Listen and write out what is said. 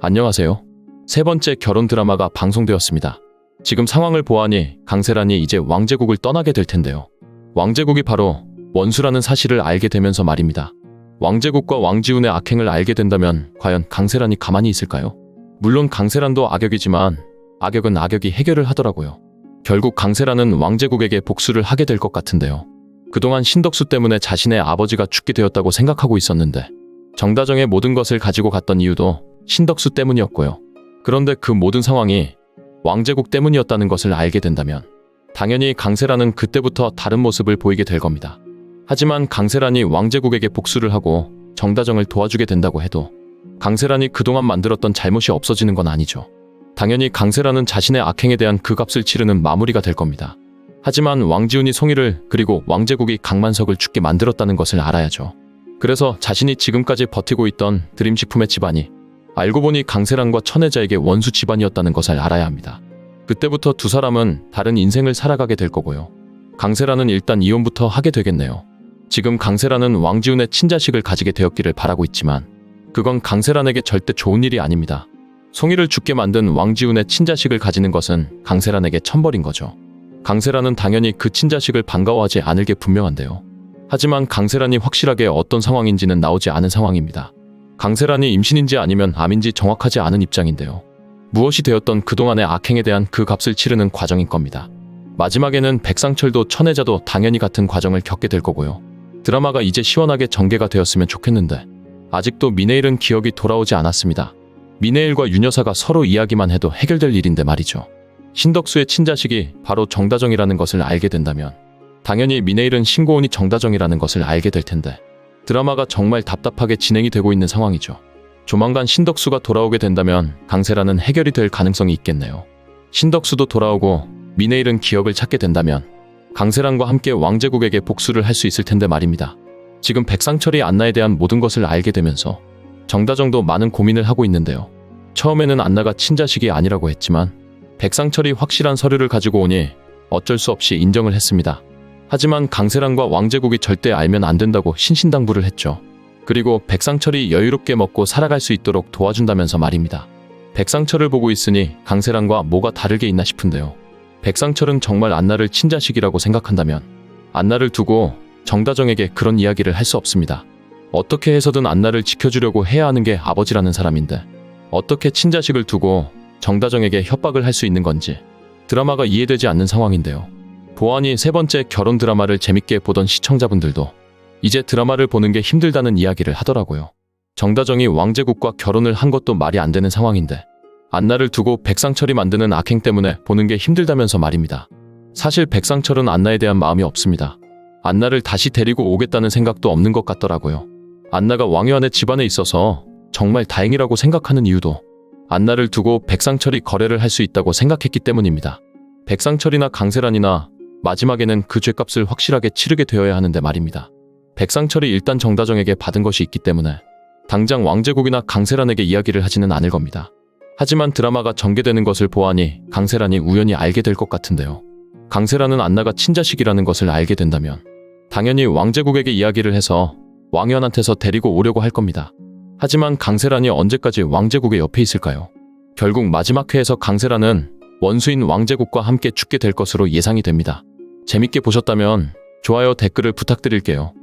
안녕하세요. 세 번째 결혼 드라마가 방송되었습니다. 지금 상황을 보아하니 강세란이 이제 왕제국을 떠나게 될 텐데요. 왕제국이 바로 원수라는 사실을 알게 되면서 말입니다. 왕제국과 왕지훈의 악행을 알게 된다면 과연 강세란이 가만히 있을까요? 물론 강세란도 악역이지만 악역은 악역이 해결을 하더라고요. 결국 강세란은 왕제국에게 복수를 하게 될 것 같은데요. 그동안 신덕수 때문에 자신의 아버지가 죽게 되었다고 생각하고 있었는데 정다정의 모든 것을 가지고 갔던 이유도 신덕수 때문이었고요. 그런데 그 모든 상황이 왕제국 때문이었다는 것을 알게 된다면 당연히 강세란은 그때부터 다른 모습을 보이게 될 겁니다. 하지만 강세란이 왕제국에게 복수를 하고 정다정을 도와주게 된다고 해도 강세란이 그동안 만들었던 잘못이 없어지는 건 아니죠. 당연히 강세란은 자신의 악행에 대한 그 값을 치르는 마무리가 될 겁니다. 하지만 왕지훈이 송이를 그리고 왕제국이 강만석을 죽게 만들었다는 것을 알아야죠. 그래서 자신이 지금까지 버티고 있던 드림식품의 집안이 알고 보니 강세란과 천혜자에게 원수 집안이었다는 것을 알아야 합니다. 그때부터 두 사람은 다른 인생을 살아가게 될 거고요. 강세란은 일단 이혼부터 하게 되겠네요. 지금 강세란은 왕지훈의 친자식을 가지게 되었기를 바라고 있지만 그건 강세란에게 절대 좋은 일이 아닙니다. 송이를 죽게 만든 왕지훈의 친자식을 가지는 것은 강세란에게 천벌인 거죠. 강세란은 당연히 그 친자식을 반가워하지 않을 게 분명한데요. 하지만 강세란이 확실하게 어떤 상황인지는 나오지 않은 상황입니다. 강세란이 임신인지 아니면 암인지 정확하지 않은 입장인데요. 무엇이 되었던 그동안의 악행에 대한 그 값을 치르는 과정인 겁니다. 마지막에는 백상철도 천혜자도 당연히 같은 과정을 겪게 될 거고요. 드라마가 이제 시원하게 전개가 되었으면 좋겠는데 아직도 미네일은 기억이 돌아오지 않았습니다. 미네일과 윤여사가 서로 이야기만 해도 해결될 일인데 말이죠. 신덕수의 친자식이 바로 정다정이라는 것을 알게 된다면 당연히 미네일은 신고은이 정다정이라는 것을 알게 될 텐데 드라마가 정말 답답하게 진행이 되고 있는 상황이죠. 조만간 신덕수가 돌아오게 된다면 강세란은 해결이 될 가능성이 있겠네요. 신덕수도 돌아오고 미네일은 기억을 찾게 된다면 강세란과 함께 왕제국에게 복수를 할 수 있을 텐데 말입니다. 지금 백상철이 안나에 대한 모든 것을 알게 되면서 정다정도 많은 고민을 하고 있는데요. 처음에는 안나가 친자식이 아니라고 했지만 백상철이 확실한 서류를 가지고 오니 어쩔 수 없이 인정을 했습니다. 하지만 강세란과 왕제국이 절대 알면 안 된다고 신신당부를 했죠. 그리고 백상철이 여유롭게 먹고 살아갈 수 있도록 도와준다면서 말입니다. 백상철을 보고 있으니 강세란과 뭐가 다르게 있나 싶은데요. 백상철은 정말 안나를 친자식이라고 생각한다면 안나를 두고 정다정에게 그런 이야기를 할 수 없습니다. 어떻게 해서든 안나를 지켜주려고 해야 하는 게 아버지라는 사람인데 어떻게 친자식을 두고 정다정에게 협박을 할 수 있는 건지 드라마가 이해되지 않는 상황인데요. 보아하니 세 번째 결혼 드라마를 재밌게 보던 시청자분들도 이제 드라마를 보는 게 힘들다는 이야기를 하더라고요. 정다정이 왕제국과 결혼을 한 것도 말이 안 되는 상황인데 안나를 두고 백상철이 만드는 악행 때문에 보는 게 힘들다면서 말입니다. 사실 백상철은 안나에 대한 마음이 없습니다. 안나를 다시 데리고 오겠다는 생각도 없는 것 같더라고요. 안나가 왕유한의 집안에 있어서 정말 다행이라고 생각하는 이유도 안나를 두고 백상철이 거래를 할 수 있다고 생각했기 때문입니다. 백상철이나 강세란이나 마지막에는 그 죗값을 확실하게 치르게 되어야 하는데 말입니다. 백상철이 일단 정다정에게 받은 것이 있기 때문에 당장 왕제국이나 강세란에게 이야기를 하지는 않을 겁니다. 하지만 드라마가 전개되는 것을 보아하니 강세란이 우연히 알게 될 것 같은데요. 강세란은 안나가 친자식이라는 것을 알게 된다면 당연히 왕제국에게 이야기를 해서 왕유한한테서 데리고 오려고 할 겁니다. 하지만 강세란이 언제까지 왕제국의 옆에 있을까요? 결국 마지막 회에서 강세란은 원수인 왕제국과 함께 죽게 될 것으로 예상이 됩니다. 재밌게 보셨다면 좋아요, 댓글을 부탁드릴게요.